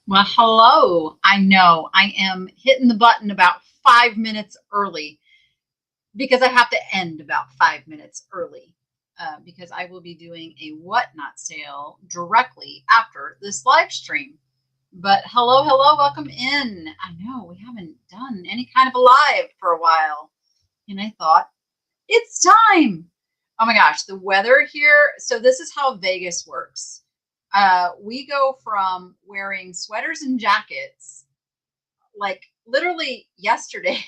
Well, hello. I know I am hitting the button about 5 minutes early because I have to end about 5 minutes early because I will be doing a whatnot sale directly after this live stream. But hello, welcome in. I know we haven't done any kind of a live for a while, and I thought it's time. Oh my gosh, the weather here. So, this is how Vegas works. We go from wearing sweaters and jackets like literally yesterday,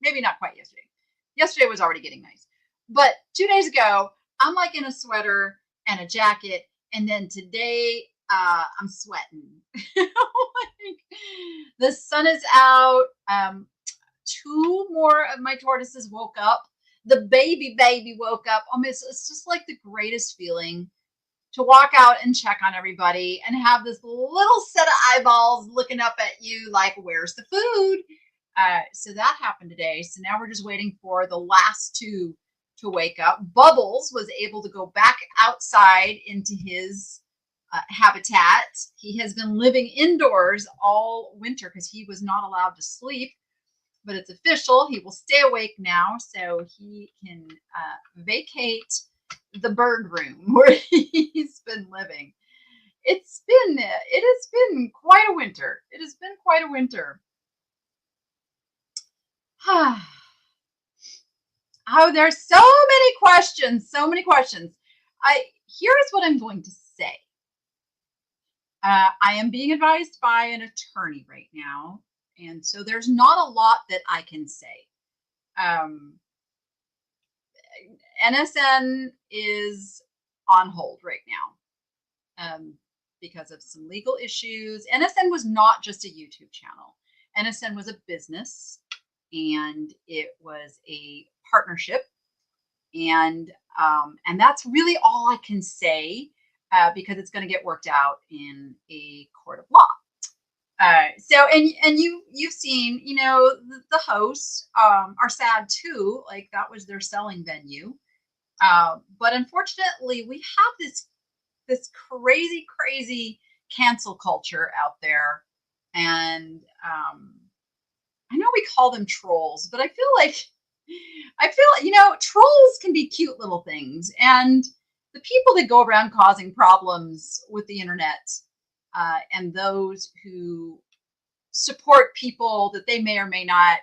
maybe not quite yesterday. Yesterday was already getting nice. But 2 days ago, I'm like in a sweater and a jacket. And then today, I'm sweating. Like, the sun is out. Two more of my tortoises woke up. The baby woke up. It's just like the greatest feeling to walk out and check on everybody and have this little set of eyeballs looking up at you like, where's the food? So that happened today. So now we're just waiting for the last two to wake up. Bubbles was able to go back outside into his habitat. He has been living indoors all winter because he was not allowed to sleep, but it's official. He will stay awake now so he can vacate the bird room where he's been living. It has been quite a winter. It has been quite a winter. Oh, there's so many questions. So many questions. Here is what I'm going to say. I am being advised by an attorney right now, and so there's not a lot that I can say. NSN is on hold right now because of some legal issues. NSN was not just a YouTube channel. NSN was a business, and it was a partnership, and that's really all I can say because it's going to get worked out in a court of law. And you've seen, the hosts are sad too. Like, that was their selling venue. But unfortunately, we have this crazy cancel culture out there, and I know we call them trolls, but I feel trolls can be cute little things, and the people that go around causing problems with the internet, and those who support people that they may or may not,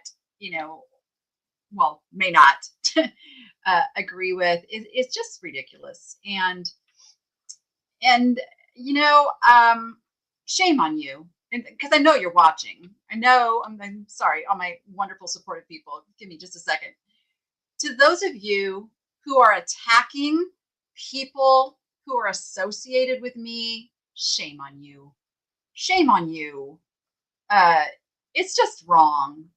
may not agree with, it's just ridiculous. And shame on you, because I know you're watching. I know. I'm sorry, all my wonderful supportive people. Give me just a second. To those of you who are attacking people who are associated with me, shame on you. Shame on you. It's just wrong.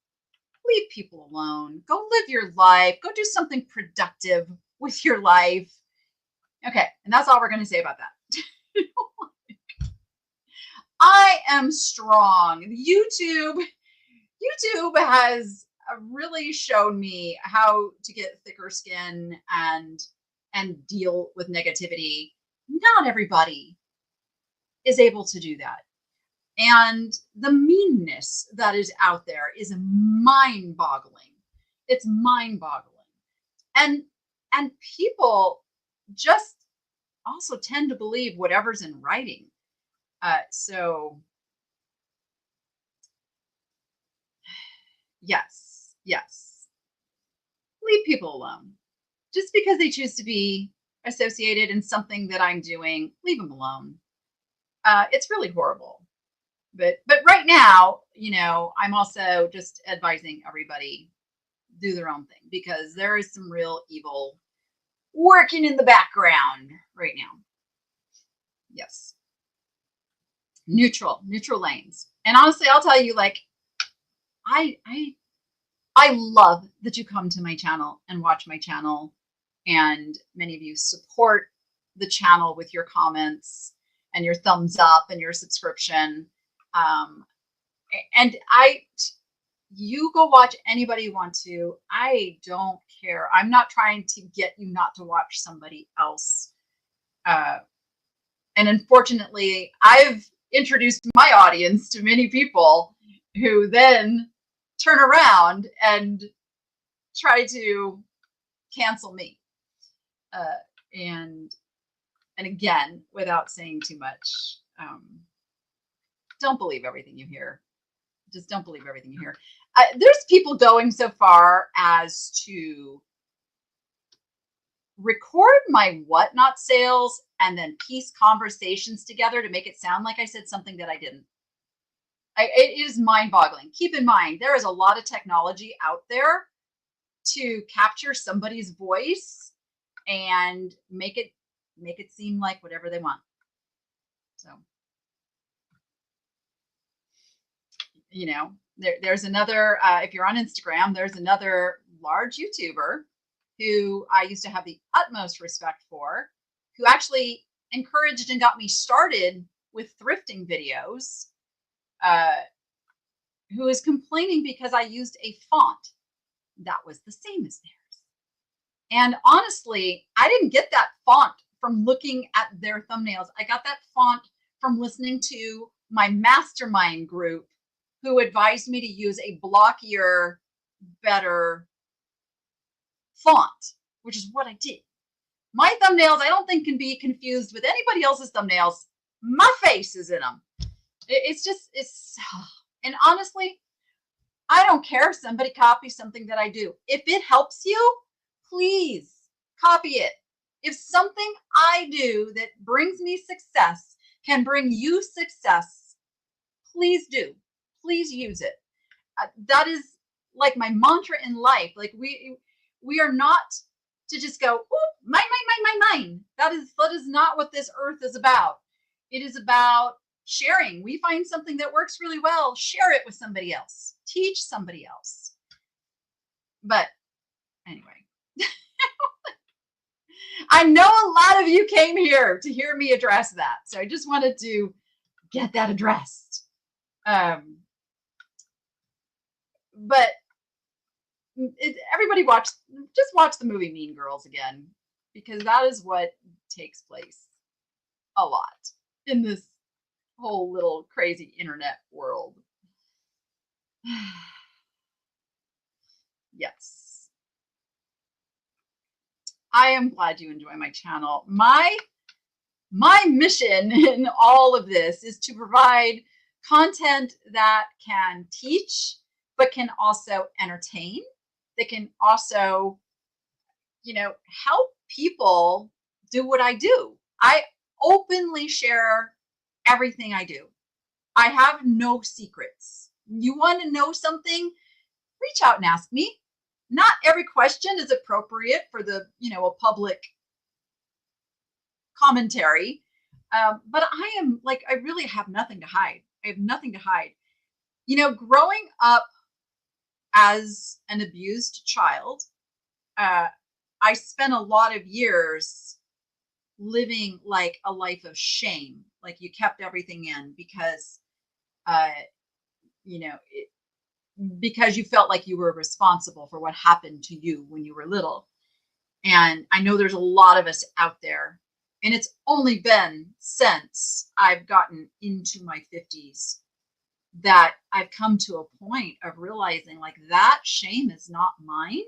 Leave people alone. Go live your life. Go do something productive with your life. Okay, and that's all we're going to say about that. I am strong. YouTube has really shown me how to get thicker skin and deal with negativity. Not everybody is able to do that. And the meanness that is out there is mind-boggling. It's mind-boggling. And people just also tend to believe whatever's in writing. So yes. Leave people alone. Just because they choose to be associated in something that I'm doing, leave them alone. It's really horrible. But right now, I'm also just advising everybody do their own thing, because there is some real evil working in the background right now. Yes. Neutral lanes. And honestly, I'll tell you, like, I love that you come to my channel and watch my channel, and many of you support the channel with your comments and your thumbs up and your subscription. And you go watch anybody you want to. I don't care. I'm not trying to get you not to watch somebody else. And unfortunately, I've introduced my audience to many people who then turn around and try to cancel me. Uh, and again, without saying too much, don't believe everything you hear. Just don't believe everything you hear. There's people going so far as to record my whatnot sales and then piece conversations together to make it sound like I said something that I didn't. It is mind-boggling. Keep in mind, there is a lot of technology out there to capture somebody's voice and make it seem like whatever they want. So, you know, there's another, if you're on Instagram, there's another large YouTuber who I used to have the utmost respect for, who actually encouraged and got me started with thrifting videos, who is complaining because I used a font that was the same as theirs. And honestly, I didn't get that font from looking at their thumbnails. I got that font from listening to my mastermind group, who advised me to use a blockier, better font, which is what I did. My thumbnails, I don't think, can be confused with anybody else's thumbnails. My face is in them. And honestly, I don't care if somebody copies something that I do. If it helps you, please copy it. If something I do that brings me success can bring you success, please do. Please use it. That is like my mantra in life. Like we are not to just go, mine. That is not what this earth is about. It is about sharing. We find something that works really well, share it with somebody else, teach somebody else. But anyway, I know a lot of you came here to hear me address that. So I just wanted to get that addressed. But everybody just watch the movie Mean Girls again, because that is what takes place a lot in this whole little crazy internet world. Yes. I am glad you enjoy my channel. My mission in all of this is to provide content that can teach, but can also entertain. That can also, help people do what I do. I openly share everything I do. I have no secrets. You want to know something? Reach out and ask me. Not every question is appropriate for a public commentary. But I really have nothing to hide. I have nothing to hide. Growing up as an abused child, I spent a lot of years living like a life of shame. Like you kept everything in because, because you felt like you were responsible for what happened to you when you were little. And I know there's a lot of us out there, and it's only been since I've gotten into my 50s that I've come to a point of realizing like that shame is not mine.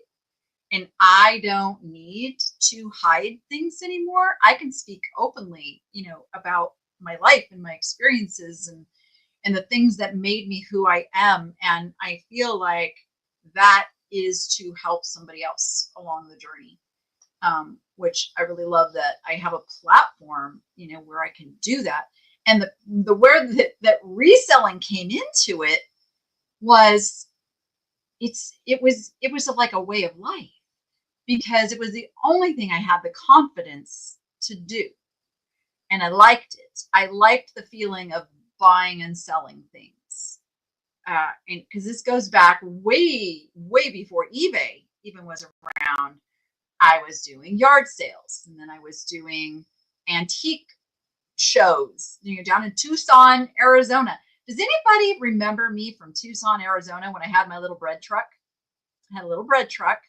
And I don't need to hide things anymore. I can speak openly, about my life and my experiences and the things that made me who I am. And I feel like that is to help somebody else along the journey, which I really love that I have a platform, where I can do that. And the where that reselling came into it was, it was like a way of life, because it was the only thing I had the confidence to do. And I liked it. I liked the feeling of buying and selling things. And because this goes back way, way before eBay even was around. I was doing yard sales, and then I was doing antique shows, down in Tucson, Arizona. Does anybody remember me from Tucson, Arizona, when I had my little bread truck? I had a little bread truck,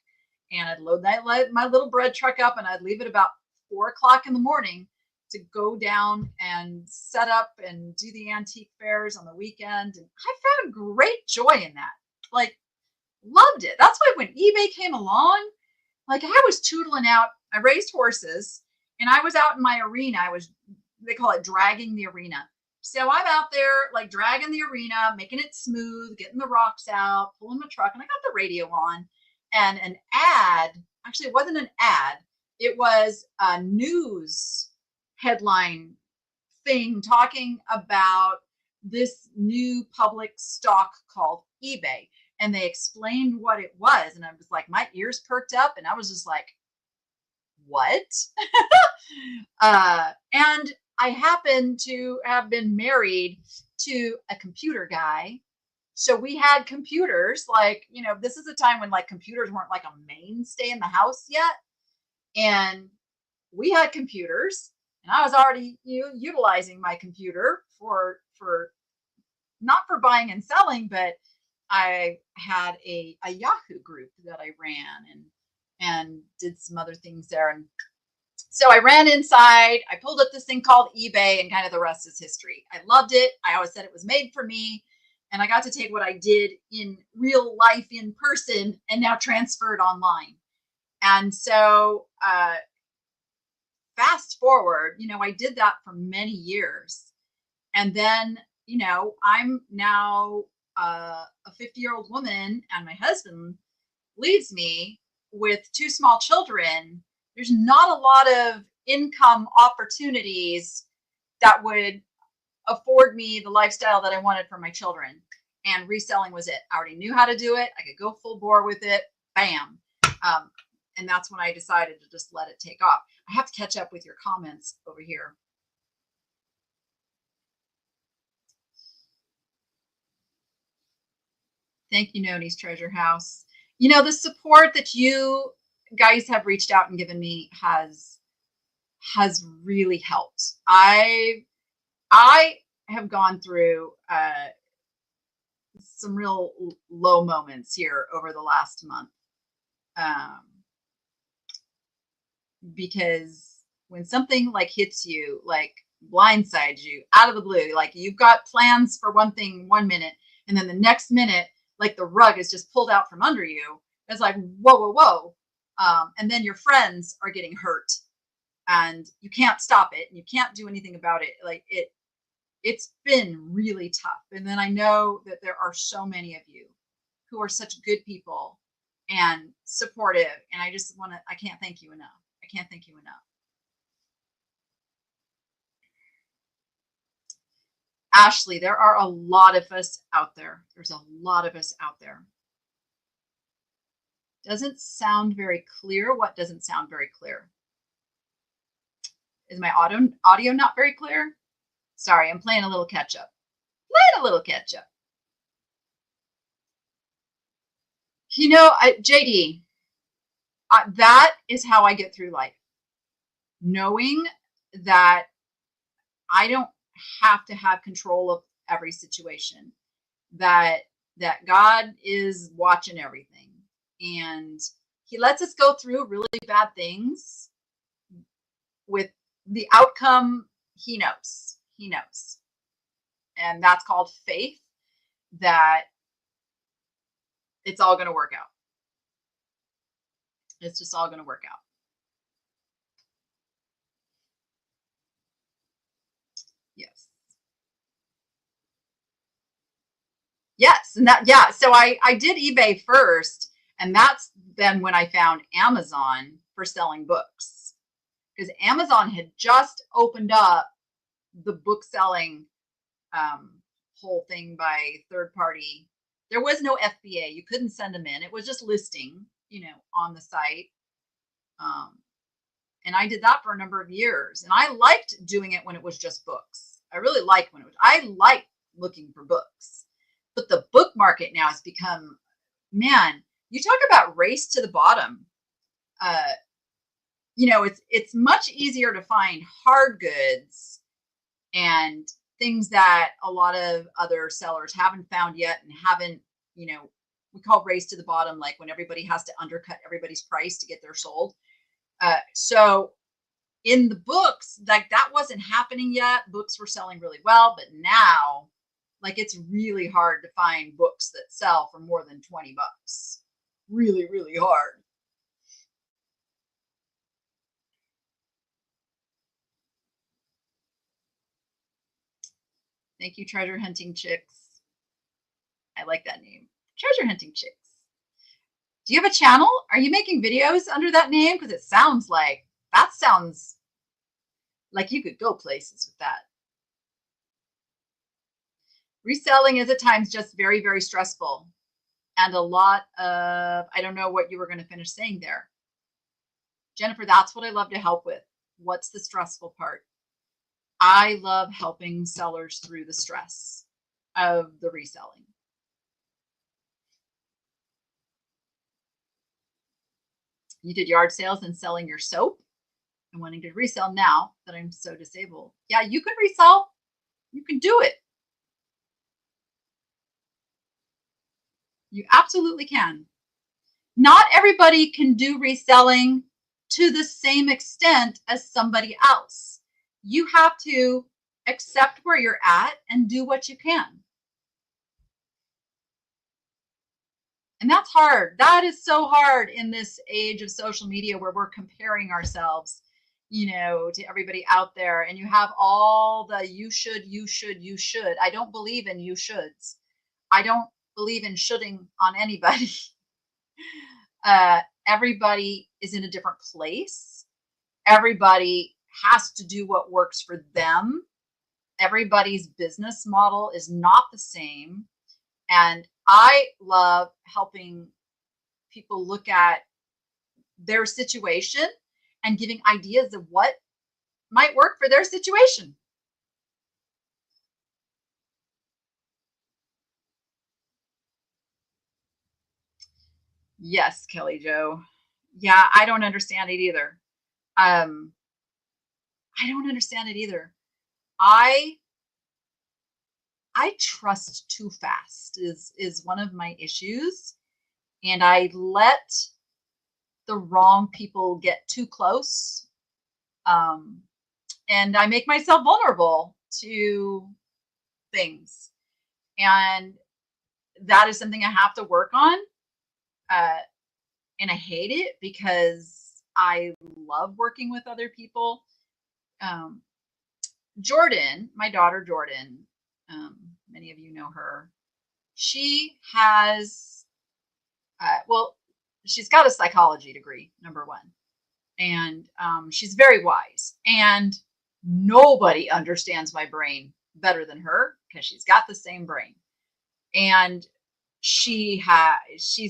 and I'd load my little bread truck up, and I'd leave it about 4 o'clock in the morning to go down and set up and do the antique fairs on the weekend. And I found great joy in that. Like, loved it. That's why when eBay came along, like I was tootling out, I raised horses and I was out in my arena. They call it dragging the arena. So I'm out there like dragging the arena, making it smooth, getting the rocks out, pulling my truck, and I got the radio on. And an ad, actually, it wasn't an ad, it was a news headline thing talking about this new public stock called eBay. And they explained what it was. And I was like, my ears perked up and I was just like, what? And I happen to have been married to a computer guy. So we had computers, like, this is a time when like computers weren't like a mainstay in the house yet. And we had computers and I was already utilizing my computer for not for buying and selling, but I had a Yahoo group that I ran and did some other things there. And so I ran inside, I pulled up this thing called eBay, and kind of the rest is history. I loved it. I always said it was made for me. And I got to take what I did in real life in person and now transfer it online. And so fast forward, I did that for many years. And then, I'm now a 50-year-old woman and my husband leaves me with 2 small children. There's not a lot of income opportunities that would afford me the lifestyle that I wanted for my children. And reselling was it. I already knew how to do it. I could go full bore with it. Bam. And that's when I decided to just let it take off. I have to catch up with your comments over here. Thank you, Noni's Treasure House. The support that you guys have reached out and given me has really helped. I have gone through some real low moments here over the last month. Because when something like hits you, like blindsides you out of the blue, like you've got plans for one thing 1 minute, and then the next minute, like the rug is just pulled out from under you. It's like, whoa. And then your friends are getting hurt and you can't stop it and you can't do anything about it. Like it's been really tough. And then I know that there are so many of you who are such good people and supportive. And I can't thank you enough. I can't thank you enough. Ashley, there are a lot of us out there. There's a lot of us out there. Doesn't sound very clear. What doesn't sound very clear? Is my audio not very clear? Sorry, I'm playing a little catch up. JD, that is how I get through life. Knowing that I don't have to have control of every situation, that God is watching everything and he lets us go through really bad things with the outcome. He knows, and that's called faith, that it's all going to work out. It's just all going to work out. Yes. And so I did eBay first, and that's then when I found Amazon for selling books, because Amazon had just opened up the book selling whole thing by third party. There was no FBA. You couldn't send them in. It was just listing, on the site. And I did that for a number of years, and I liked doing it when it was just books. I really liked I liked looking for books. But the book market now has become, man, you talk about race to the bottom. It's much easier to find hard goods and things that a lot of other sellers haven't found yet and haven't, we call race to the bottom, like when everybody has to undercut everybody's price to get their sold. So in the books, like that wasn't happening yet. Books were selling really well, but now, like, it's really hard to find books that sell for more than 20 bucks. Really, really hard. Thank you, Treasure Hunting Chicks. I like that name. Treasure Hunting Chicks. Do you have a channel? Are you making videos under that name? Because that sounds like you could go places with that. Reselling is at times just very, very stressful. And a lot of, I don't know what you were going to finish saying there. Jennifer, that's what I love to help with. What's the stressful part? I love helping sellers through the stress of the reselling. You did yard sales and selling your soap and wanting to resell now that I'm so disabled. Yeah, you can resell. You can do it. You absolutely can. Not everybody can do reselling to the same extent as somebody else. You have to accept where you're at and do what you can. And that's hard. That is so hard in this age of social media where we're comparing ourselves, to everybody out there. And you have all the you should. I don't believe in you shoulds. I don't believe in shoulding on anybody. Everybody is in a different place. Everybody has to do what works for them. Everybody's business model is not the same. And I love helping people look at their situation and giving ideas of what might work for their situation. Yes, Kelly Joe. Yeah, I don't understand it either. Um, I don't understand it either. I trust too fast is one of my issues, and I let the wrong people get too close, and I make myself vulnerable to things, and that is something I have to work on. And I hate it because I love working with other people. Um, Jordan, my daughter Jordan, many of you know her. She has, she's got a psychology degree, number one, and she's very wise. And nobody understands my brain better than her because she's got the same brain. And she's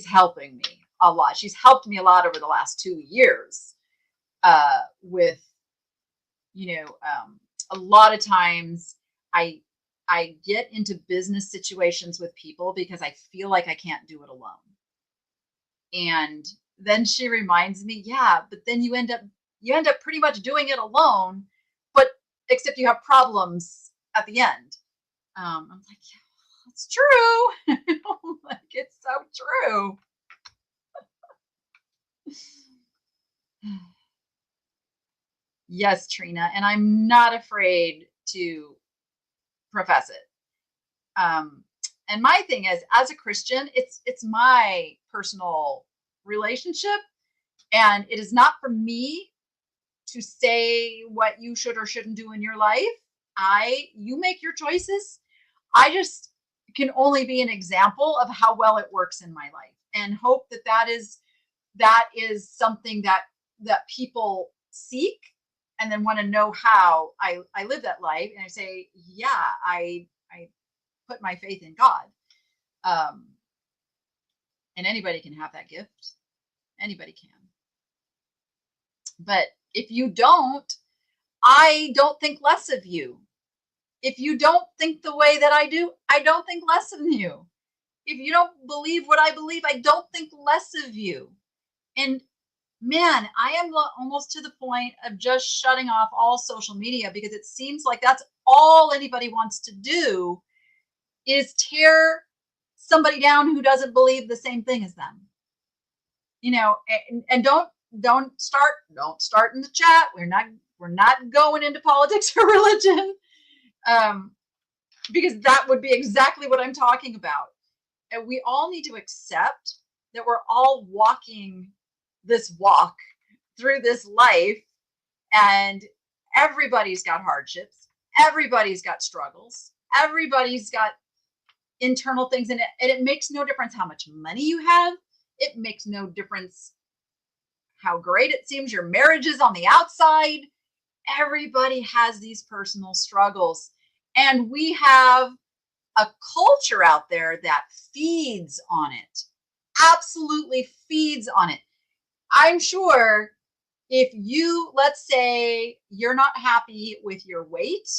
helping me a lot. She's helped me a lot over the last 2 years with, a lot of times I get into business situations with people because I feel like I can't do it alone. And then she reminds me, yeah, but then you end up pretty much doing it alone, but except you have problems at the end. I'm like, yeah, it's true. Like, it's so true. Yes, Trina, and I'm not afraid to profess it. And my thing is, as a Christian, it's my personal relationship, and it is not for me to say what you should or shouldn't do in your life. You make your choices. I just can only be an example of how well it works in my life, and hope that is something that people seek and then want to know how I live that life. And I say, yeah, I put my faith in God. And anybody can have that gift. Anybody can. But if you don't, I don't think less of you. If you don't think the way that I do, I don't think less of you. If you don't believe what I believe, I don't think less of you. And man, I am almost to the point of just shutting off all social media, because it seems like that's all anybody wants to do is tear somebody down who doesn't believe the same thing as them. And don't start in the chat. We're not going into politics or religion, um, because that would be exactly what I'm talking about. And we all need to accept that we're all walking this walk through this life, and everybody's got hardships. Everybody's got struggles. Everybody's got internal things in it. And it makes no difference how much money you have. It makes no difference how great it seems your marriage is on the outside. Everybody has these personal struggles. And we have a culture out there that feeds on it, absolutely feeds on it. I'm sure if you, let's say you're not happy with your weight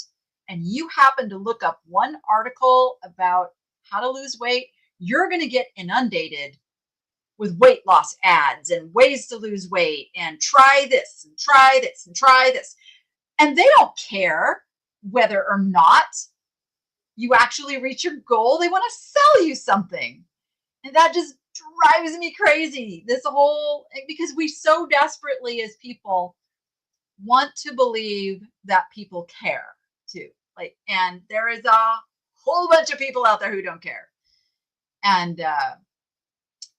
and you happen to look up one article about how to lose weight, you're going to get inundated with weight loss ads and ways to lose weight and try this and try this and try this. And they don't care whether or not you actually reach your goal. They want to sell you something. And that just drives me crazy. This whole, because we so desperately as people want to believe that people care too. Like, and there is a whole bunch of people out there who don't care. And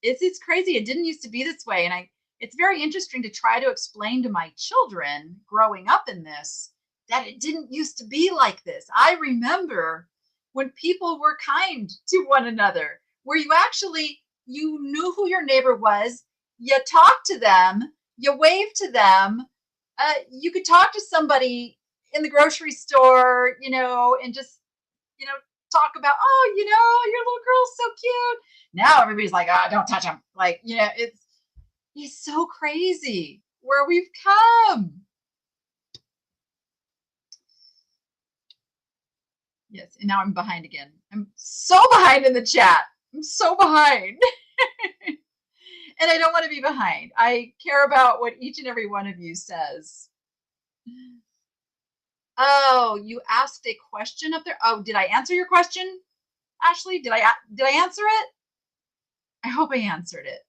it's crazy. It didn't used to be this way. And it's very interesting to try to explain to my children growing up in this that it didn't used to be like this. I remember when people were kind to one another, where you knew who your neighbor was, you talked to them, you waved to them, you could talk to somebody in the grocery store, and just, talk about, oh, your little girl's so cute. Now everybody's like, oh, don't touch him. Like, it's so crazy where we've come. Yes, and now I'm behind again. I'm so behind in the chat. I'm so behind. And I don't want to be behind. I care about what each and every one of you says. Oh, you asked a question up there. Oh, did I answer your question, Ashley? Did I answer it? I hope I answered it.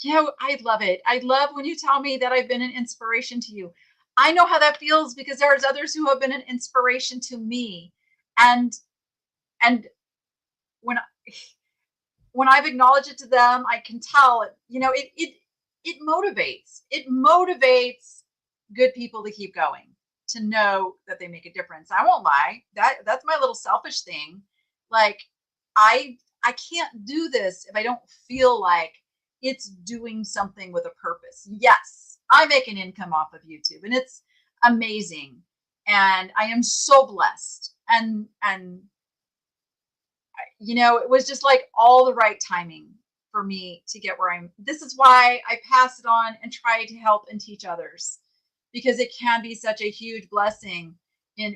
Yeah, I love it. I love when you tell me that I've been an inspiration to you. I know how that feels because there's others who have been an inspiration to me. And when I've acknowledged it to them, I can tell it motivates. It motivates good people to keep going, to know that they make a difference. I won't lie. That's my little selfish thing. Like, I can't do this if I don't feel like it's doing something with a purpose. Yes, I make an income off of YouTube, and it's amazing. And I am so blessed. And it was just like all the right timing for me to get where this is why I pass it on and try to help and teach others, because it can be such a huge blessing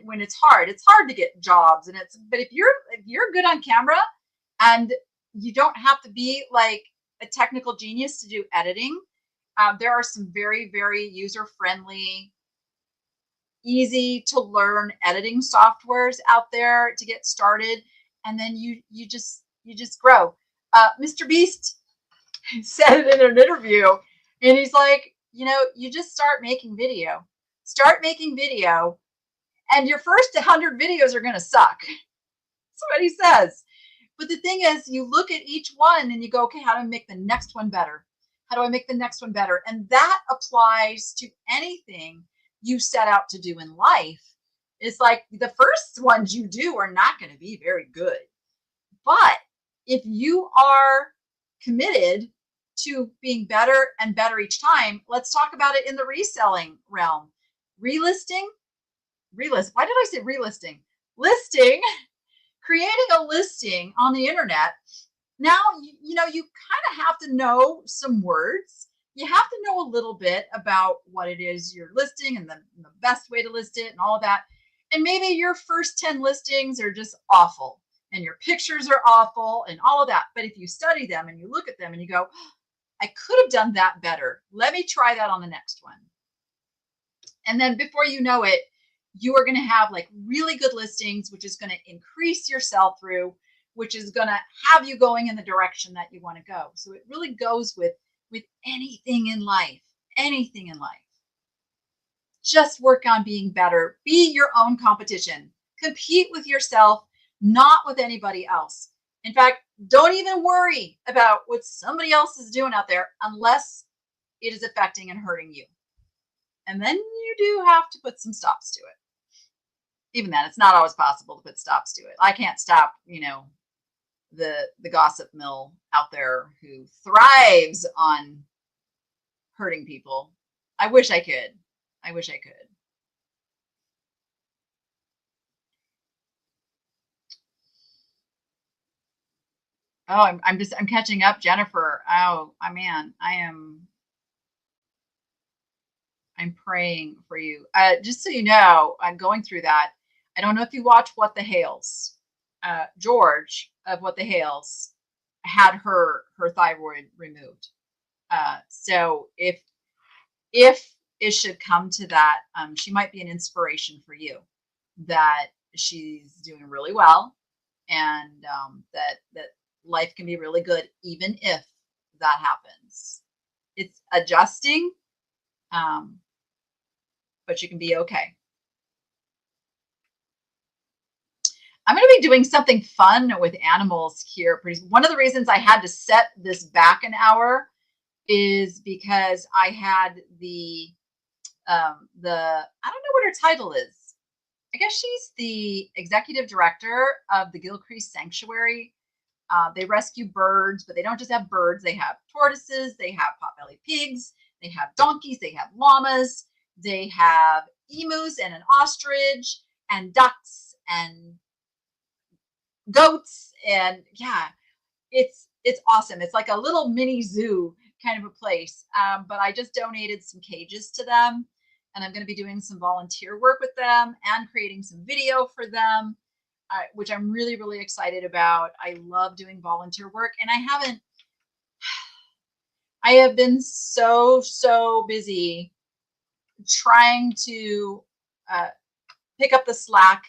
when it's hard. It's hard to get jobs, but if you're good on camera and you don't have to be like a technical genius to do editing, there are some very, very user-friendly, easy to learn editing softwares out there to get started. And then you just grow. Mr. Beast said it in an interview, and he's like, you just start making video, and your first 100 videos are going to suck. That's what he says. But the thing is, you look at each one and you go, okay, how do I make the next one better? How do I make the next one better? And that applies to anything you set out to do in life. It's like the first ones you do are not going to be very good. But if you are committed to being better and better each time, let's talk about it in the reselling realm. Why did I say relisting? Listing, creating a listing on the internet. Now, you kind of have to know some words. You have to know a little bit about what it is you're listing and the best way to list it and all of that. And maybe your first 10 listings are just awful and your pictures are awful and all of that. But if you study them and you look at them and you go, I could have done that better. Let me try that on the next one. And then before you know it, you are going to have like really good listings, which is going to increase your sell through, which is going to have you going in the direction that you want to go. So it really goes with anything in life, anything in life. Just work on being better. Be your own competition. Compete with yourself, not with anybody else. In fact, don't even worry about what somebody else is doing out there unless it is affecting and hurting you. And then you do have to put some stops to it. Even then, it's not always possible to put stops to it. I can't stop, the gossip mill out there who thrives on hurting people. I wish I could. I wish I could. Oh, I'm catching up, Jennifer. Oh, man, I'm praying for you. Just so you know, I'm going through that. I don't know if you watch What the Hales. George of What the Hales had her thyroid removed. So if it should come to that, she might be an inspiration for you. That she's doing really well, and that life can be really good even if that happens. It's adjusting, but you can be okay. I'm going to be doing something fun with animals here. One of the reasons I had to set this back an hour is because I had the I don't know what her title is. I guess she's the executive director of the Gilcrease Sanctuary. They rescue birds, but they don't just have birds. They have tortoises, they have potbelly pigs, they have donkeys, they have llamas, they have emus and an ostrich and ducks and goats. And yeah, it's awesome. It's like a little mini zoo kind of a place. But I just donated some cages to them, and I'm going to be doing some volunteer work with them and creating some video for them, which I'm really, really excited about. I love doing volunteer work, and I have been so busy trying to pick up the slack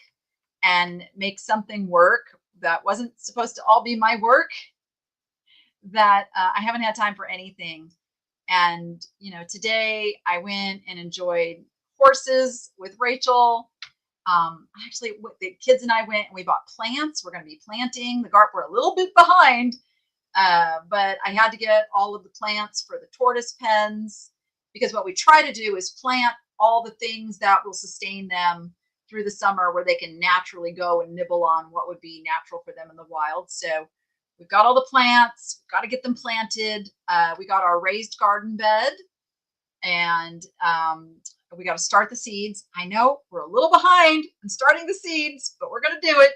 and make something work that wasn't supposed to all be my work, that I haven't had time for anything. And, today I went and enjoyed horses with Rachel. Actually, the kids and I went and we bought plants. We're going to be planting the garden. We're a little bit behind, but I had to get all of the plants for the tortoise pens, because what we try to do is plant all the things that will sustain them through the summer, where they can naturally go and nibble on what would be natural for them in the wild. So we've got all the plants, we've got to get them planted. We got our raised garden bed, and we got to start the seeds. I know we're a little behind in starting the seeds, but we're going to do it.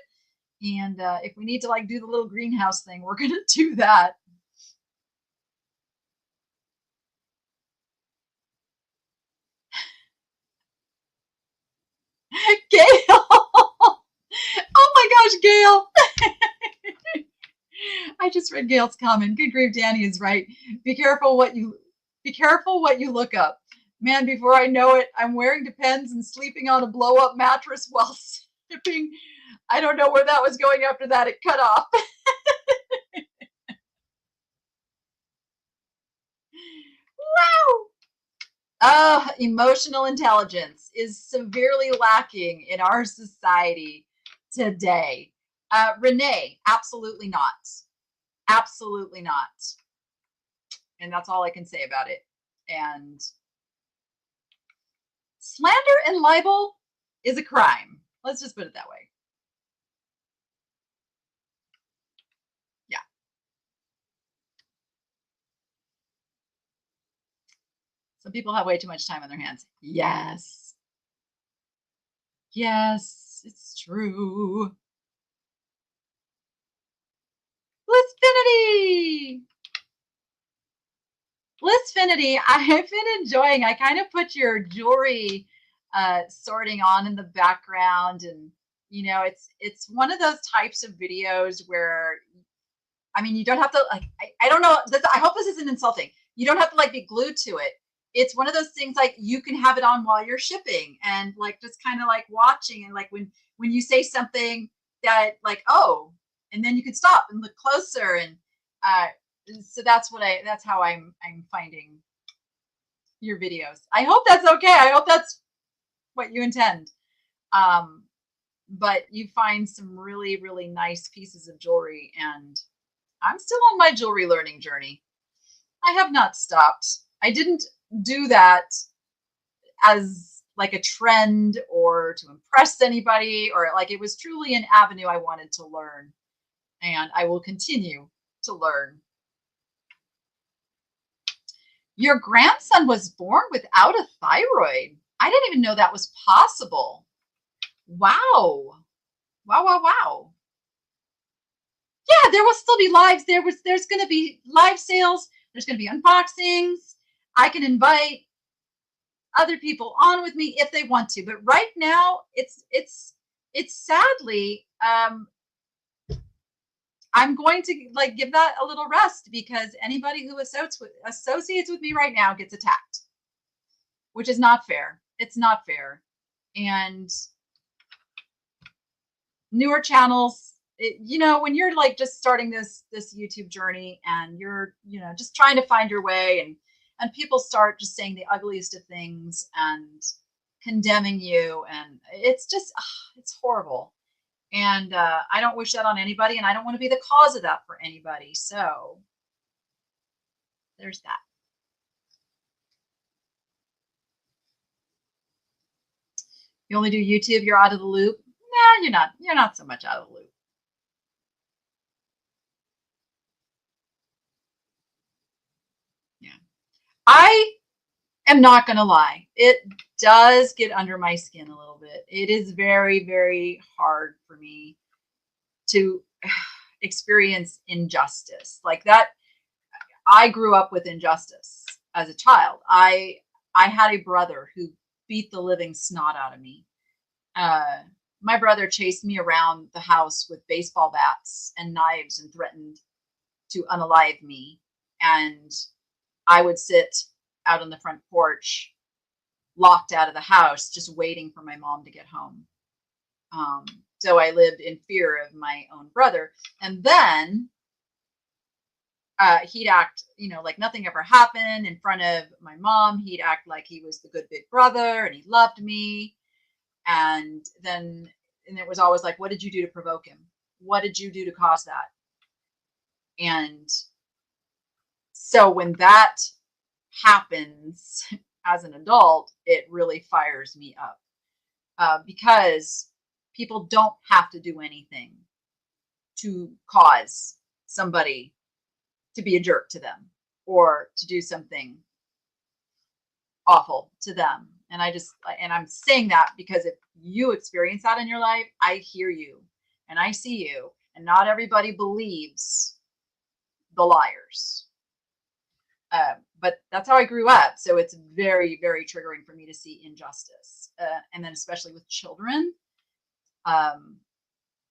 And if we need to do the little greenhouse thing, we're going to do that. Gail. Oh my gosh, Gail. I just read Gail's comment. Good grief, Danny is right. Be careful what you look up. Man, before I know it, I'm wearing Depends and sleeping on a blow-up mattress while sipping. I don't know where that was going after that. It cut off. Wow. Emotional intelligence is severely lacking in our society today. Renee, absolutely not. Absolutely not. And that's all I can say about it. And slander and libel is a crime. Let's just put it that way. Yeah. Some people have way too much time on their hands. Yes. Yes, it's true. Blissfinity. Blissfinity, I've been enjoying. I kind of put your jewelry sorting on in the background, and it's one of those types of videos where, you don't have to I don't know. I hope this isn't insulting. You don't have to be glued to it. It's one of those things you can have it on while you're shipping, and just kind of watching, and when you say something that oh, and then you can stop and look closer, and so that's how I'm finding your videos. I hope that's okay. I hope that's what you intend. But you find some really, really nice pieces of jewelry, and I'm still on my jewelry learning journey. I have not stopped. I didn't do that as like a trend or to impress anybody, or like it was truly an avenue I wanted to learn, and I will continue to learn. Your grandson was born without a thyroid. I didn't even know that was possible. Wow. Wow, wow, wow. Yeah, there will still be lives. There's going to be live sales. There's going to be unboxings. I can invite other people on with me if they want to. But right now, it's sadly, I'm going to like give that a little rest, because anybody who associates with me right now gets attacked, which is not fair. It's not fair. And newer channels, when you're like just starting this YouTube journey, and you're just trying to find your way, and people start just saying the ugliest of things and condemning you, and it's just it's horrible. And I don't wish that on anybody, and I don't want to be the cause of that for anybody. So there's that. You only do YouTube, you're out of the loop. Nah, you're not. You're not so much out of the loop. Yeah. I am not going to lie. It does get under my skin a little bit. It is very, very hard for me to experience injustice like that. I grew up with injustice as a child. I had a brother who beat the living snot out of me. My brother chased me around the house with baseball bats and knives and threatened to unalive me. And I would sit out on the front porch, locked out of the house, just waiting for my mom to get home. So I lived in fear of my own brother. And then he'd act, like nothing ever happened in front of my mom. He'd act like he was the good big brother and he loved me. And it was always like, what did you do to provoke him? What did you do to cause that? And so when that happens as an adult, it really fires me up, because people don't have to do anything to cause somebody to be a jerk to them or to do something awful to them. And I'm saying that because if you experience that in your life, I hear you and I see you, and not everybody believes the liars. But that's how I grew up. So it's very, very triggering for me to see injustice. And then especially with children. I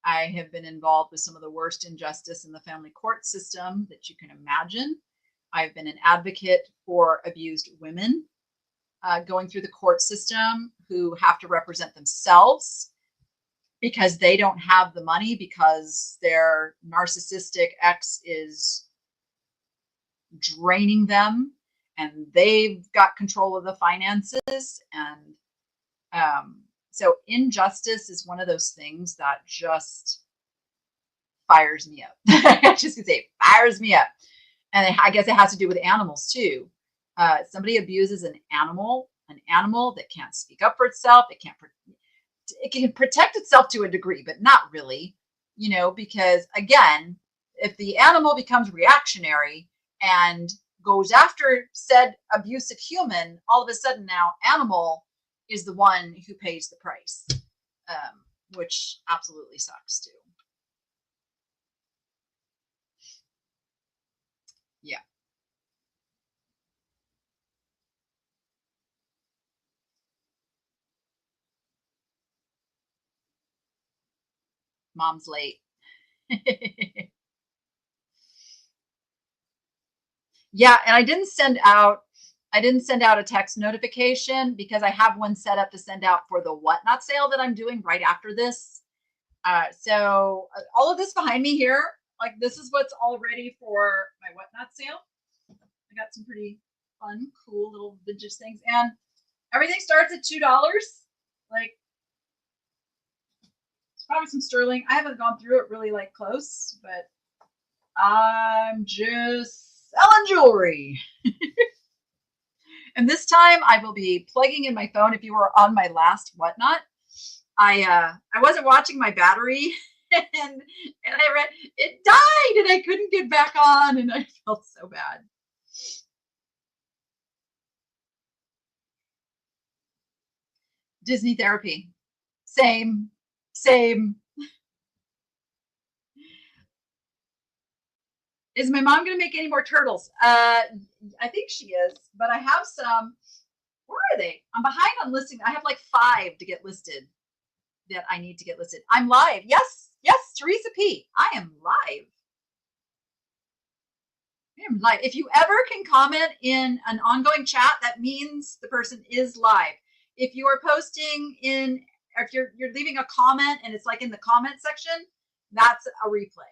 have been involved with some of the worst injustice in the family court system that you can imagine. I've been an advocate for abused women going through the court system who have to represent themselves because they don't have the money, because their narcissistic ex is draining them and they've got control of the finances. And so injustice is one of those things that just fires me up. I just could say fires me up. And I guess it has to do with animals too. Somebody abuses an animal that can't speak up for itself. It can protect itself to a degree, but not really, because again, if the animal becomes reactionary and goes after said abusive human, all of a sudden now animal is the one who pays the price, which absolutely sucks too. Yeah. Mom's late. Yeah, and I didn't send out a text notification because I have one set up to send out for the whatnot sale that I'm doing right after this. So all of this behind me here, like this is what's all ready for my whatnot sale. I got some pretty fun, cool little vintage things. And everything starts at $2. Like, it's probably some sterling. I haven't gone through it really like close, but I'm just selling jewelry. And this time I will be plugging in my phone. If you were on my last whatnot, I wasn't watching my battery and I read it died and I couldn't get back on and I felt so bad. Disney therapy. Same, same. Is my mom going to make any more turtles? I think she is, but I have some. Where are they? I'm behind on listing. I have like 5 to get listed that I need to get listed. I'm live. Yes, yes, Teresa P. I am live. I am live. If you ever can comment in an ongoing chat, that means the person is live. If you are posting in, or if you're leaving a comment and it's like in the comment section, that's a replay.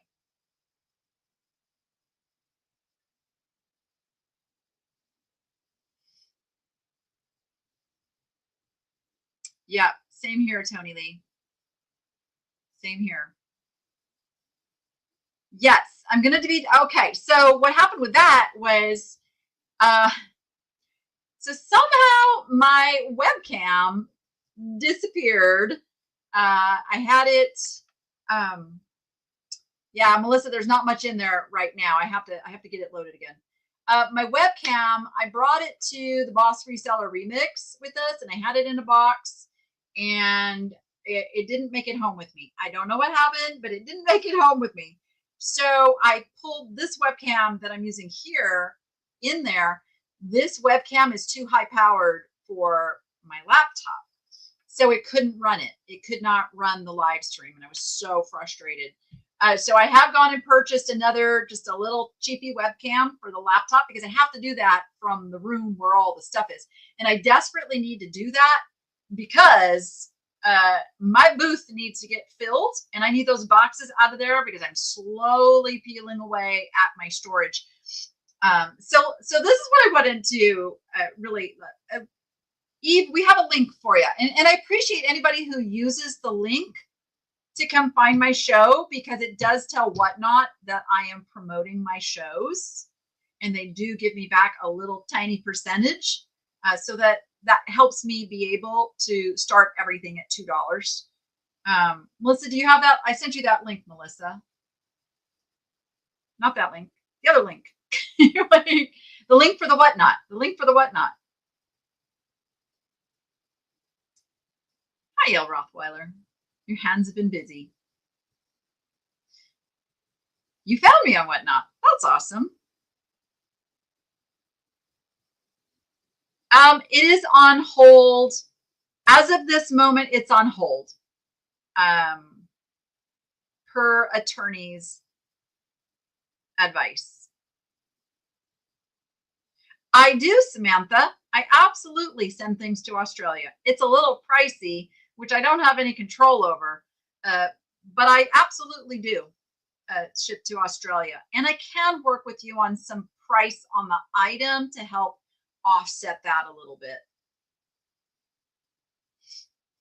Yeah, same here, Tony Lee. Same here. Yes, I'm going to be, okay. So what happened with that was, so somehow my webcam disappeared. I had it, yeah, Melissa, there's not much in there right now. I have to get it loaded again. My webcam, I brought it to the Boss Reseller Remix with us and I had it in a box and it didn't make it home with me. I don't know what happened, but it didn't make it home with me. So I pulled this webcam that I'm using here in there. This webcam is too high powered for my laptop. So it couldn't run it. It could not run the live stream. And I was so frustrated. So I have gone and purchased another, just a little cheapy webcam for the laptop because I have to do that from the room where all the stuff is. And I desperately need to do that because my booth needs to get filled and I need those boxes out of there because I'm slowly peeling away at my storage. So this is what I wanted to really, Eve, we have a link for you. And I appreciate anybody who uses the link to come find my show because it does tell Whatnot that I am promoting my shows and they do give me back a little tiny percentage so that helps me be able to start everything at $2. Melissa, do you have that? I sent you that link, Melissa. Not that link, the other link. The link for the Whatnot. The link for the Whatnot. Hi, Yael Rothweiler. Your hands have been busy. You found me on Whatnot. That's awesome. It is on hold. As of this moment, it's on hold. Per attorney's advice. I do, Samantha. I absolutely send things to Australia. It's a little pricey, which I don't have any control over, but I absolutely do ship to Australia. And I can work with you on some price on the item to help offset that a little bit.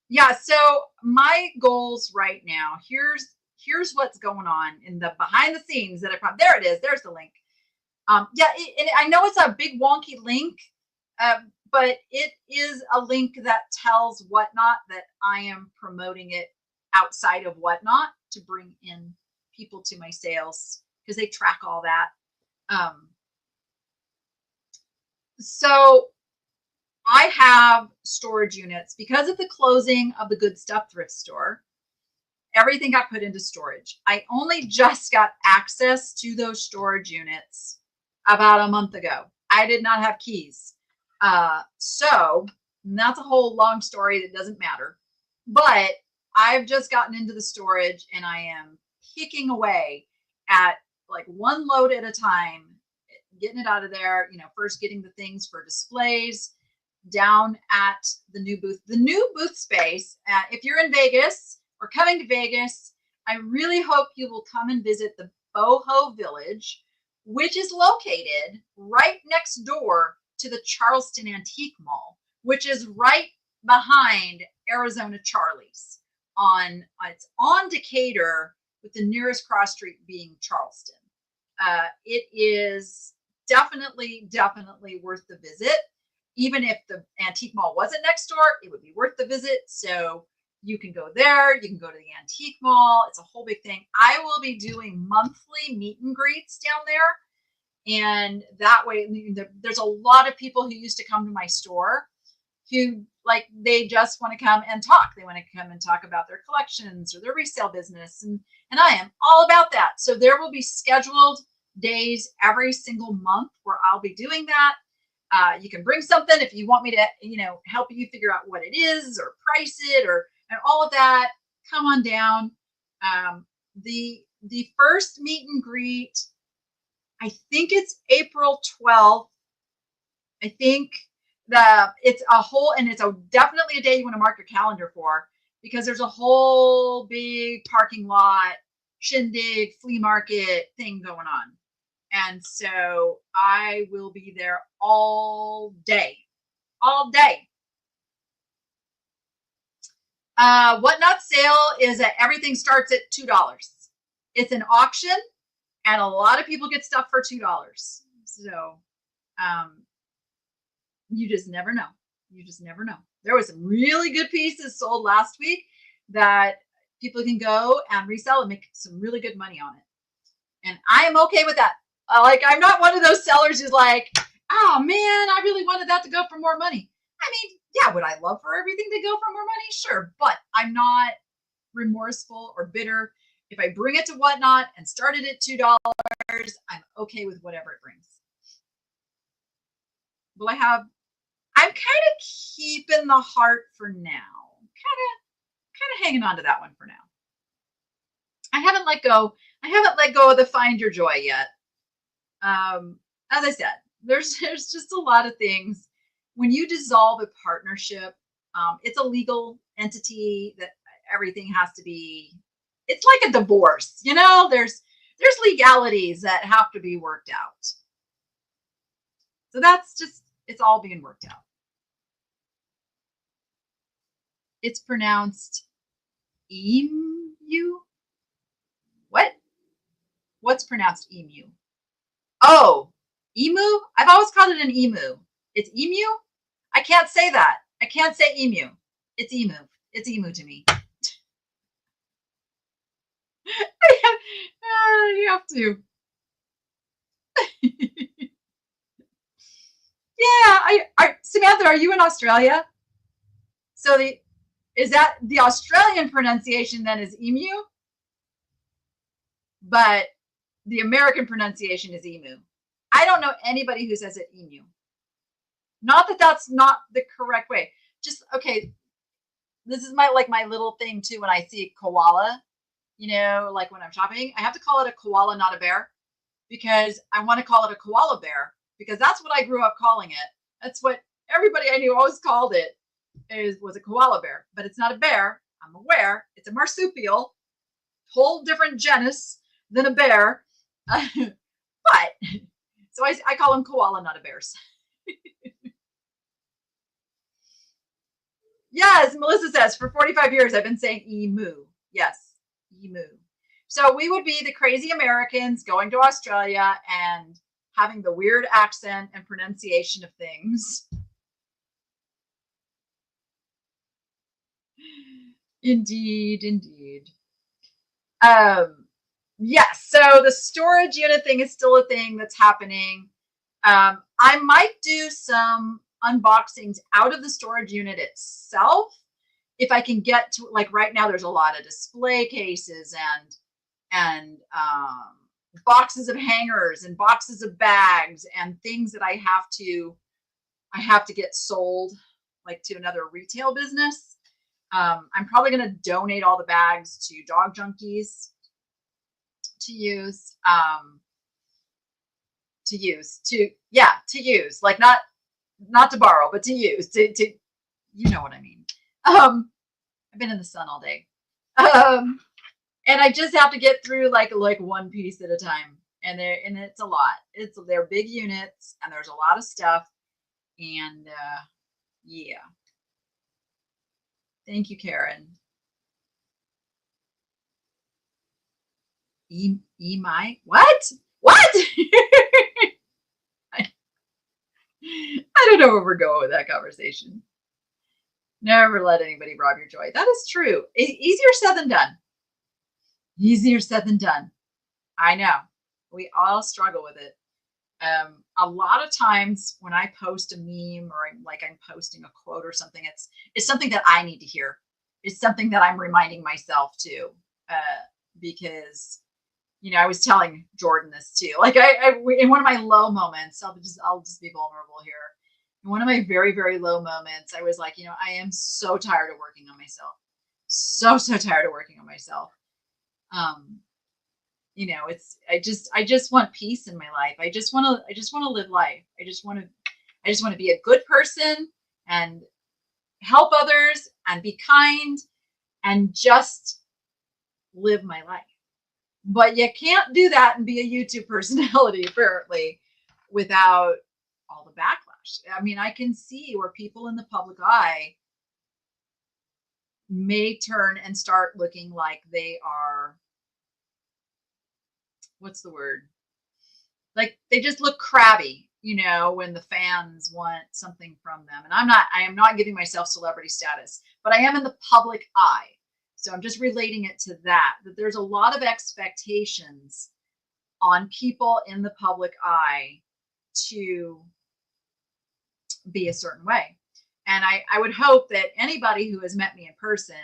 Yeah, so my goals right now, here's what's going on in the behind the scenes that there it is. There's the link. Yeah, and I know it's a big wonky link, but it is a link that tells Whatnot that I am promoting it outside of Whatnot to bring in people to my sales because they track all that. So I have storage units because of the closing of the Good Stuff thrift store. Everything got put into storage. I only just got access to those storage units about a month ago. I did not have keys. So that's a whole long story that doesn't matter. But I've just gotten into the storage and I am picking away at like one load at a time, getting it out of there, first getting the things for displays down at the new booth. The new booth space, if you're in Vegas or coming to Vegas, I really hope you will come and visit the Boho Village, which is located right next door to the Charleston Antique Mall, which is right behind Arizona Charlie's. It's on Decatur, with the nearest cross street being Charleston. It is definitely worth the visit. Even if the antique mall wasn't next door, it would be worth the visit. So you can go there. You can go to the antique mall. It's a whole big thing. I will be doing monthly meet and greets down there. And that way, there's a lot of people who used to come to my store who they just want to come and talk. They want to come and talk about their collections or their resale business. And I am all about that. So there will be scheduled days every single month where I'll be doing that. You can bring something if you want me to, help you figure out what it is or price it and all of that. Come on down. The first meet and greet, I think it's April 12th. I think it's definitely a day you want to mark your calendar for, because there's a whole big parking lot, shindig, flea market thing going on. And so I will be there all day. Whatnot sale is that everything starts at $2. It's an auction, and a lot of people get stuff for $2. So you just never know. There was some really good pieces sold last week that people can go and resell and make some really good money on it. And I am okay with that. I'm not one of those sellers who's like, oh man, I really wanted that to go for more money. I mean, yeah, would I love for everything to go for more money? Sure. But I'm not remorseful or bitter. If I bring it to Whatnot and started at $2, I'm okay with whatever it brings. Well, I'm kind of keeping the heart for now. Kind of hanging on to that one for now. I haven't let go of the Find Your Joy yet. As I said, there's just a lot of things. When you dissolve a partnership, it's a legal entity that everything has to be. It's like a divorce, There's legalities that have to be worked out. So it's all being worked out. It's pronounced emu. What? What's pronounced emu? Oh, emu? I've always called it an emu. It's emu? I can't say that. I can't say emu. It's emu. It's emu to me. You have to. Yeah. Samantha, are you in Australia? So is that the Australian pronunciation then is emu? But the American pronunciation is emu. I don't know anybody who says it emu. Not that that's not the correct way. Just, okay, this is my little thing too. When I see a koala, when I'm shopping, I have to call it a koala, not a bear, because I want to call it a koala bear, because that's what I grew up calling it. That's what everybody I knew always called it, was a koala bear. But it's not a bear. I'm aware. It's a marsupial, whole different genus than a bear. But so I call them koala, not a bears. Yes, Melissa says, for 45 years I've been saying emu. Yes, emu. So we would be the crazy Americans going to Australia and having the weird accent and pronunciation of things. Indeed. Yes, so the storage unit thing is still a thing that's happening. I might do some unboxings out of the storage unit itself if I can get to, right now there's a lot of display cases and boxes of hangers and boxes of bags and things that I have to get sold to another retail business. I'm probably going to donate all the bags to Dog Junkies to use, not to borrow, but to use, to you know what I mean. I've been in the sun all day. And I just have to get through like one piece at a time. And it's a lot. They're big units and there's a lot of stuff. And yeah, thank you, Karen. My what? What? I don't know where we're going with that conversation. Never let anybody rob your joy. That is true. Easier said than done. Easier said than done. I know. We all struggle with it. A lot of times when I post a meme or I'm posting a quote or something, it's something that I need to hear. It's something that I'm reminding myself to, because I was telling Jordan this too. Like in one of my low moments, I'll just be vulnerable here. In one of my very, very low moments, I was like, I am so tired of working on myself. So tired of working on myself. I just want peace in my life. I just want to live life. I just want to be a good person and help others and be kind and just live my life. But you can't do that and be a YouTube personality, apparently, without all the backlash. I mean, I can see where people in the public eye may turn and start looking like they are, what's the word? Like they just look crabby, when the fans want something from them. And I am not giving myself celebrity status, but I am in the public eye. So I'm just relating it to that there's a lot of expectations on people in the public eye to be a certain way. And I would hope that anybody who has met me in person,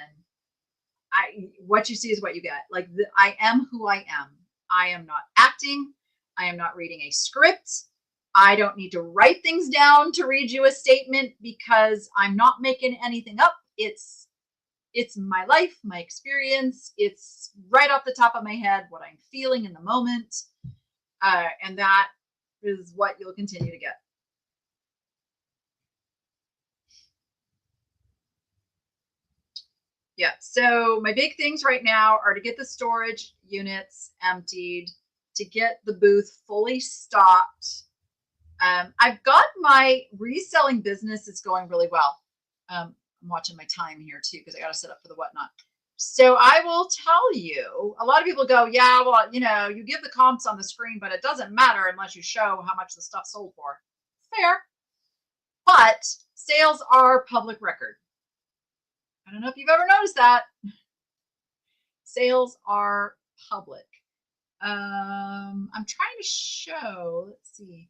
what you see is what you get. Like I am who I am. I am not acting. I am not reading a script. I don't need to write things down to read you a statement because I'm not making anything up. It's my life, my experience. It's right off the top of my head, what I'm feeling in the moment. And that is what you'll continue to get. Yeah. So my big things right now are to get the storage units emptied, to get the booth fully stocked. I've got my reselling business is going really well. I'm watching my time here too, because I got to set up for the whatnot. So I will tell you, a lot of people go, yeah, well, you give the comps on the screen, but it doesn't matter unless you show how much the stuff sold for. Fair. But sales are public record. I don't know if you've ever noticed that. Sales are public. I'm trying to show, let's see.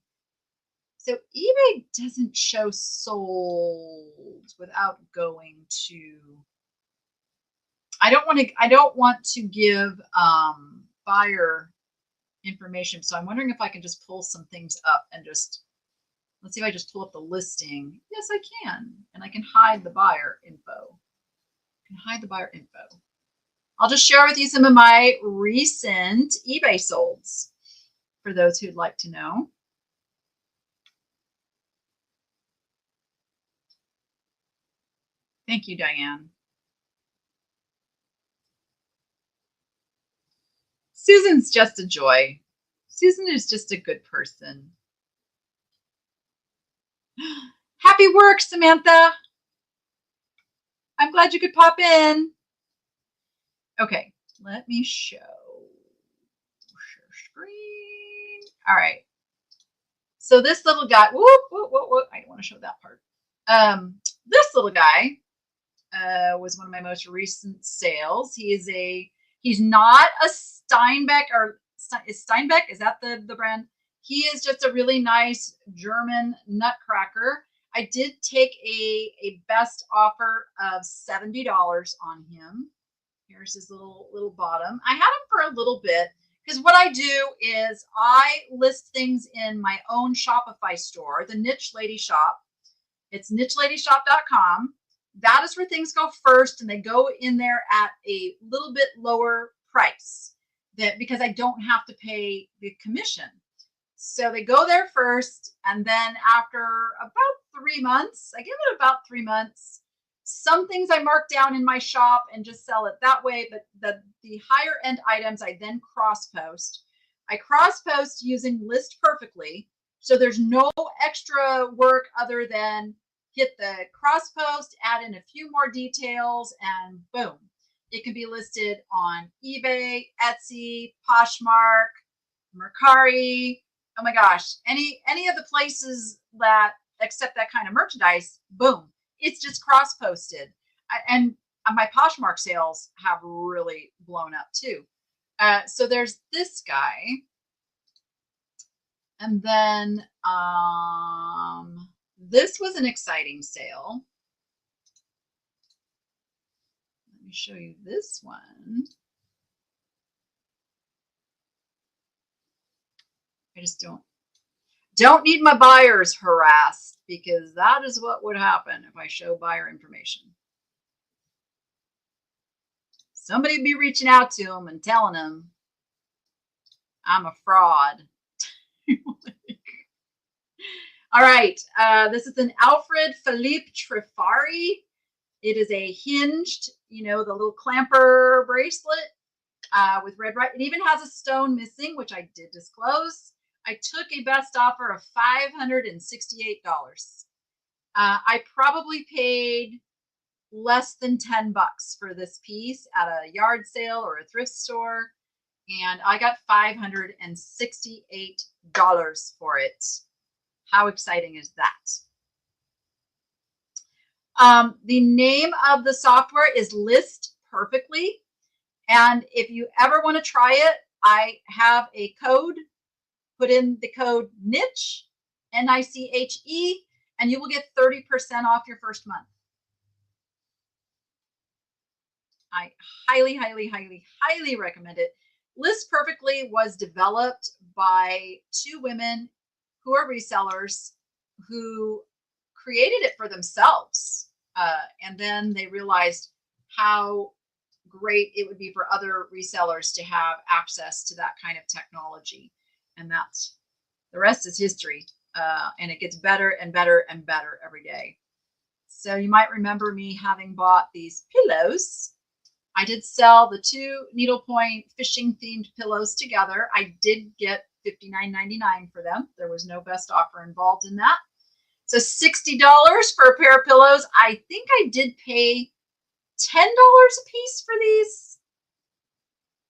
So eBay doesn't show sold without going to, I don't want to give buyer information. So I'm wondering if I can just pull some things up and let's see if I just pull up the listing. Yes, I can. And I can hide the buyer info. I'll just share with you some of my recent eBay solds for those who'd like to know. Thank you, Diane. Susan's just a joy. Susan is just a good person. Happy work, Samantha. I'm glad you could pop in. Okay, let me show. Share screen. All right. So this little guy, whoop. I don't want to show that part. This little guy was one of my most recent sales. He's not a Steinbeck, or is Steinbeck, is that the brand? He is just a really nice German nutcracker. I did take a best offer of $70 on him. Here's his little bottom. I had him for a little bit because what I do is I list things in my own Shopify store, the Niche Lady Shop. It's nicheLadyShop.com. That is where things go first, and they go in there at a little bit lower price because I don't have to pay the commission. So they go there first, and then after about 3 months, I give it about 3 months. Some things I mark down in my shop and just sell it that way, but the higher end items I then cross post. I cross post using List Perfectly. So there's no extra work other than hit the cross post, add in a few more details, and boom, it can be listed on eBay, Etsy, Poshmark, Mercari. Oh my gosh, any of the places that accept that kind of merchandise, boom, it's just cross posted. And my Poshmark sales have really blown up too. So there's this guy. And then this was an exciting sale. Let me show you this one. I just don't need my buyers harassed, because that is what would happen if I show buyer information. Somebody be reaching out to them and telling them I'm a fraud. All right, this is an Alfred Philippe Trifari. It is a hinged, the little clamper bracelet with red, right? It even has a stone missing, which I did disclose. I took a best offer of $568. I probably paid less than $10 for this piece at a yard sale or a thrift store, and I got $568 for it. How exciting is that? The name of the software is List Perfectly. And if you ever want to try it, I have a code. Put in the code NICHE, NICHE, and you will get 30% off your first month. I highly, highly, highly, highly recommend it. List Perfectly was developed by two women who are resellers who created it for themselves. And then they realized how great it would be for other resellers to have access to that kind of technology. And that's, the rest is history. And it gets better and better and better every day. So you might remember me having bought these pillows. I did sell the two needlepoint fishing themed pillows together. I did get $59.99 for them. There was no best offer involved in that. So $60 for a pair of pillows. I think I did pay $10 a piece for these.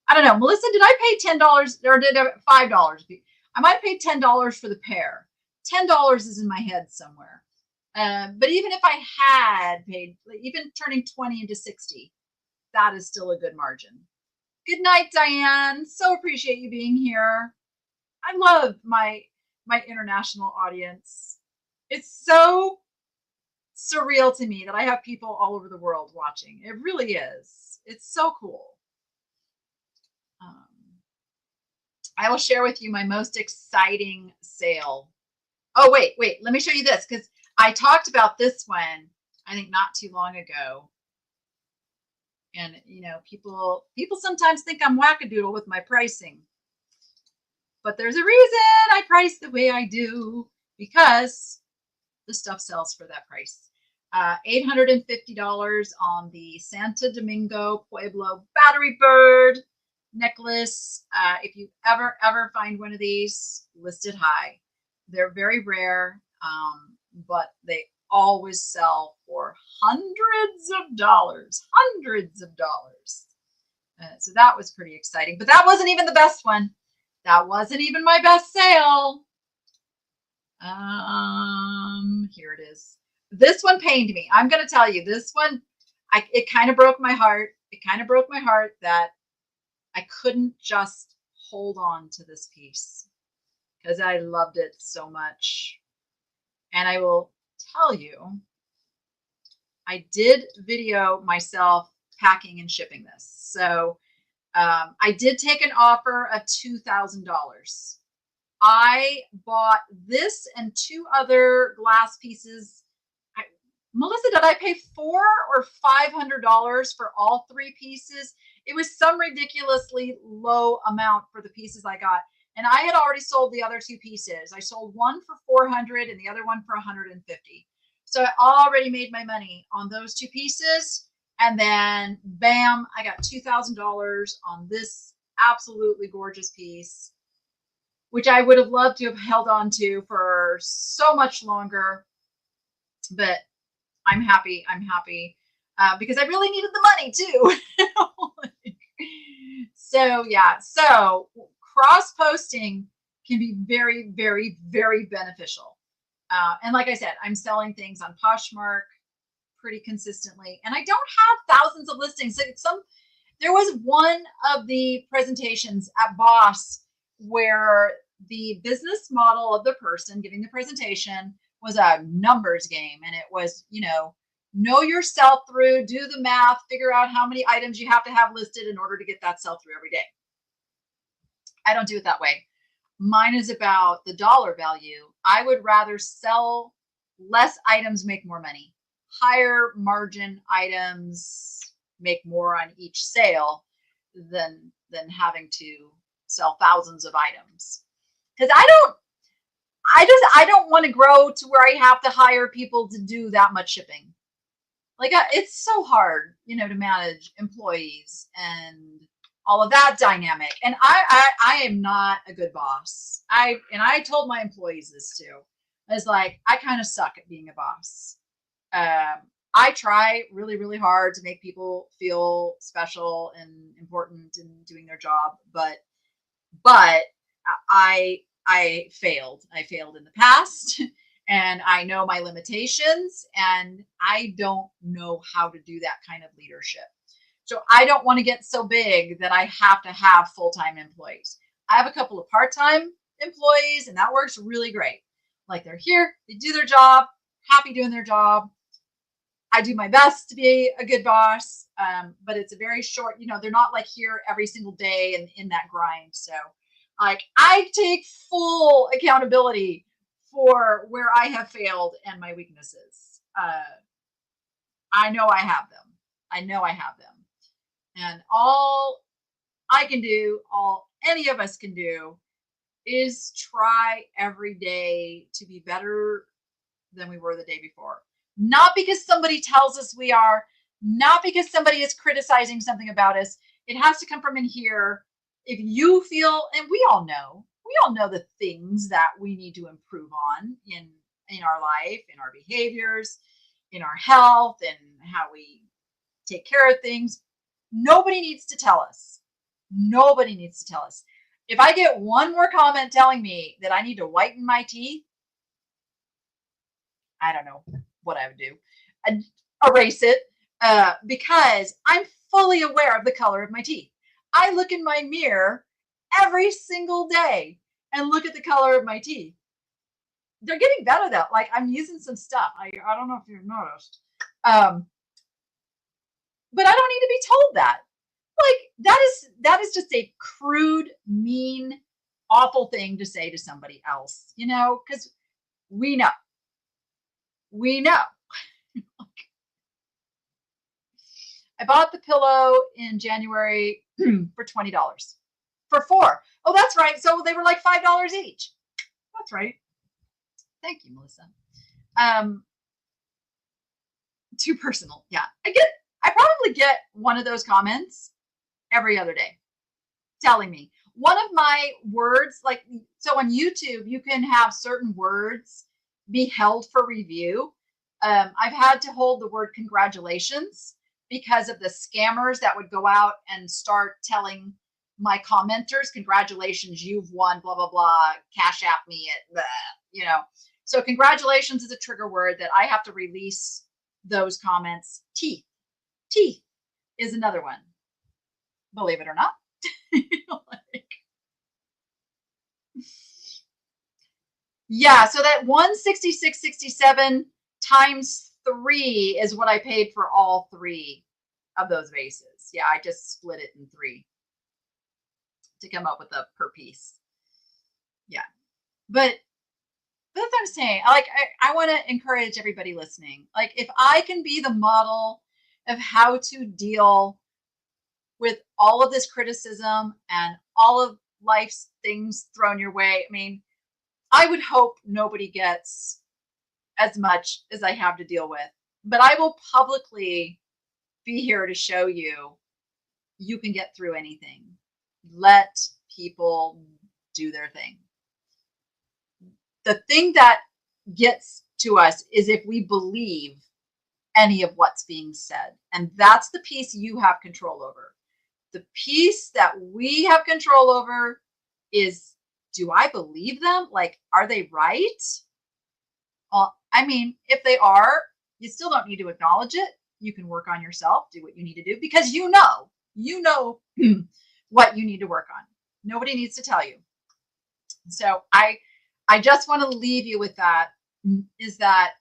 I don't know. Melissa, did I pay $10 or did I $5 a piece? I might have paid $10 for the pair. $10 is in my head somewhere. But even if I had paid, even turning 20 into 60, that is still a good margin. Good night, Diane. So appreciate you being here. I love my international audience. It's so surreal to me that I have people all over the world watching. It really is. It's so cool. I will share with you my most exciting sale. Oh, wait. Let me show you this, because I talked about this one, I think not too long ago. And, people sometimes think I'm wackadoodle with my pricing. But there's a reason I price the way I do, because the stuff sells for that price. $850 on the Santo Domingo Pueblo Battery Bird necklace. If you ever find one of these, list it high. They're very rare, but they always sell for hundreds of dollars. So that was pretty exciting, but that wasn't even the best one. That wasn't even my best sale. Here it is. This one pained me. I'm going to tell you, this one, it kind of broke my heart. It kind of broke my heart that I couldn't just hold on to this piece, because I loved it so much. And I will tell you, I did video myself packing and shipping this. So I did take an offer of $2,000. I bought this and two other glass pieces. Melissa, did I pay $400 or $500 for all three pieces? It was some ridiculously low amount for the pieces I got. And I had already sold the other two pieces. I sold one for $400 and the other one for $150. So I already made my money on those two pieces. And then bam, I got $2,000 on this absolutely gorgeous piece. which I would have loved to have held on to for so much longer. But I'm happy. I'm happy because I really needed the money too. So yeah, so cross posting can be very, very, very beneficial. And like I said, I'm selling things on Poshmark pretty consistently, and I don't have thousands of listings. There was one of the presentations at Boss where the business model of the person giving the presentation was a numbers game, and it was, know your sell through, do the math, figure out how many items you have to have listed in order to get that sell through every day. I don't do it that way. Mine is about the dollar value. I would rather sell less items, make more money. Higher margin items make more on each sale than having to sell thousands of items. Because I don't want to grow to where I have to hire people to do that much shipping. Like it's so hard, to manage employees and all of that dynamic. And I am not a good boss. I told my employees this too. I was like, I kind of suck at being a boss. I try really, really hard to make people feel special and important in doing their job, but I failed. I failed in the past, and I know my limitations, and I don't know how to do that kind of leadership. So I don't want to get so big that I have to have full-time employees. I have a couple of part-time employees, and that works really great. Like they're here, they do their job, happy doing their job. I do my best to be a good boss, but it's a very short, they're not like here every single day and in that grind. So like I take full accountability for where I have failed and my weaknesses. I know I have them. And all I can do, all any of us can do, is try every day to be better than we were the day before. Not because somebody tells us we are, not because somebody is criticizing something about us. It has to come from in here. If you feel, and we all know the things that we need to improve on in our life, in our behaviors, in our health, and how we take care of things. Nobody needs to tell us. Nobody needs to tell us. If I get one more comment telling me that I need to whiten my teeth, I don't know what I would do. I'd erase it because I'm fully aware of the color of my teeth. I look in my mirror every single day and look at the color of my teeth. They're getting better though. Like I'm using some stuff. I don't know if you've noticed. But I don't need to be told that. Like that is just a crude, mean, awful thing to say to somebody else, because we know. I bought the pillow in January for $20 for 4. Oh, that's right. So they were like $5 each. That's right. Thank you, Melissa. Too personal. Yeah. I probably get one of those comments every other day telling me one of my words, like, so on YouTube, you can have certain words be held for review. I've had to hold the word congratulations because of the scammers that would go out and start telling my commenters, congratulations, you've won, blah, blah, blah, cash app me at, blah, So congratulations is a trigger word that I have to release those comments. Teeth is another one. Believe it or not. Yeah, so that 166.67 times 3 is what I paid for all 3 of those vases. Yeah, I just split it in 3 to come up with a per piece. Yeah, but that's what I'm saying. I want to encourage everybody listening. Like, if I can be the model of how to deal with all of this criticism and all of life's things thrown your way, I mean, I would hope nobody gets as much as I have to deal with, but I will publicly be here to show you can get through anything. Let people do their thing. The thing that gets to us is if we believe any of what's being said. And that's the piece you have control over. The piece that we have control over is, do I believe them? Like, are they right? Well, I mean, if they are, you still don't need to acknowledge it. You can work on yourself, do what you need to do, because you know what you need to work on. Nobody needs to tell you. So I just want to leave you with that, is that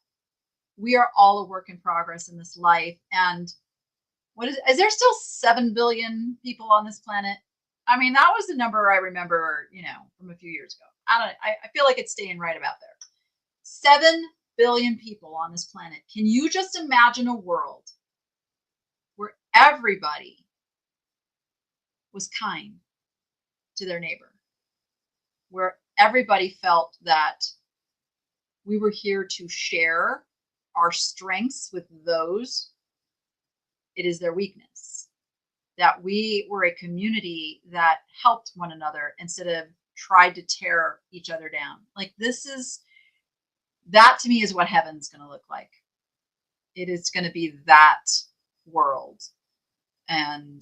we are all a work in progress in this life. And is there still 7 billion people on this planet? I mean, that was the number I remember, from a few years ago. I feel like it's staying right about there. 7 billion people on this planet. Can you just imagine a world where everybody was kind to their neighbor, where everybody felt that we were here to share our strengths with those it is their weakness, that we were a community that helped one another instead of tried to tear each other down? Like, that to me is what heaven's going to look like. It is going to be that world. And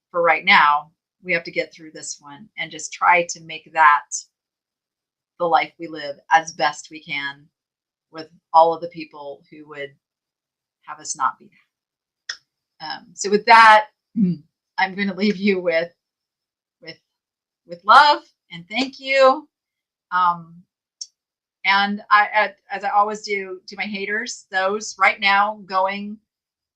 for right now, we have to get through this one and just try to make that the life we live as best we can, with all of the people who would have us not be that. So with that, I'm going to leave you with love and thank you. And as I always do, to my haters, those right now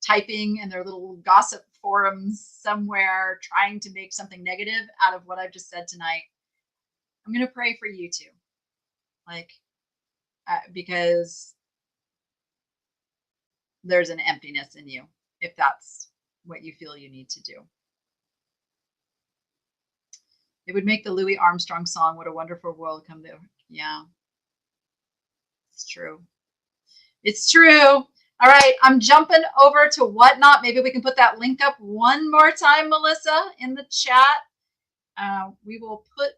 typing in their little gossip forums somewhere, trying to make something negative out of what I've just said tonight, I'm going to pray for you too. Because there's an emptiness in you, if that's what you feel you need to do. It would make the Louis Armstrong song, "What a Wonderful World," come to. Yeah, it's true. It's true. All right, I'm jumping over to Whatnot. Maybe we can put that link up one more time, Melissa, in the chat. We will put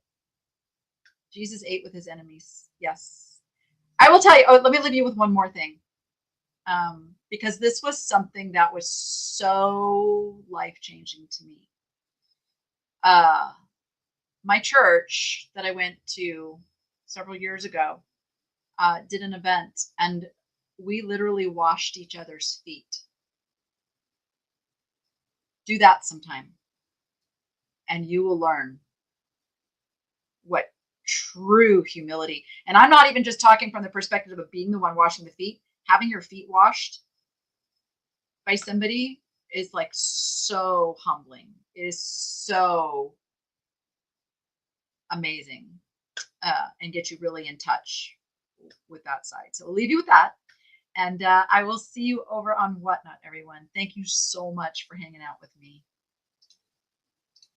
Jesus ate with his enemies. Yes. I will tell you. Oh, let me leave you with one more thing. Because this was something that was so life-changing to me. My church that I went to several years ago did an event, and we literally washed each other's feet. Do that sometime, and you will learn what true humility. And I'm not even just talking from the perspective of being the one washing the feet. Having your feet washed by somebody is like so humbling. It is so amazing, and get you really in touch with that side. So we'll leave you with that. And I will see you over on Whatnot, everyone. Thank you so much for hanging out with me.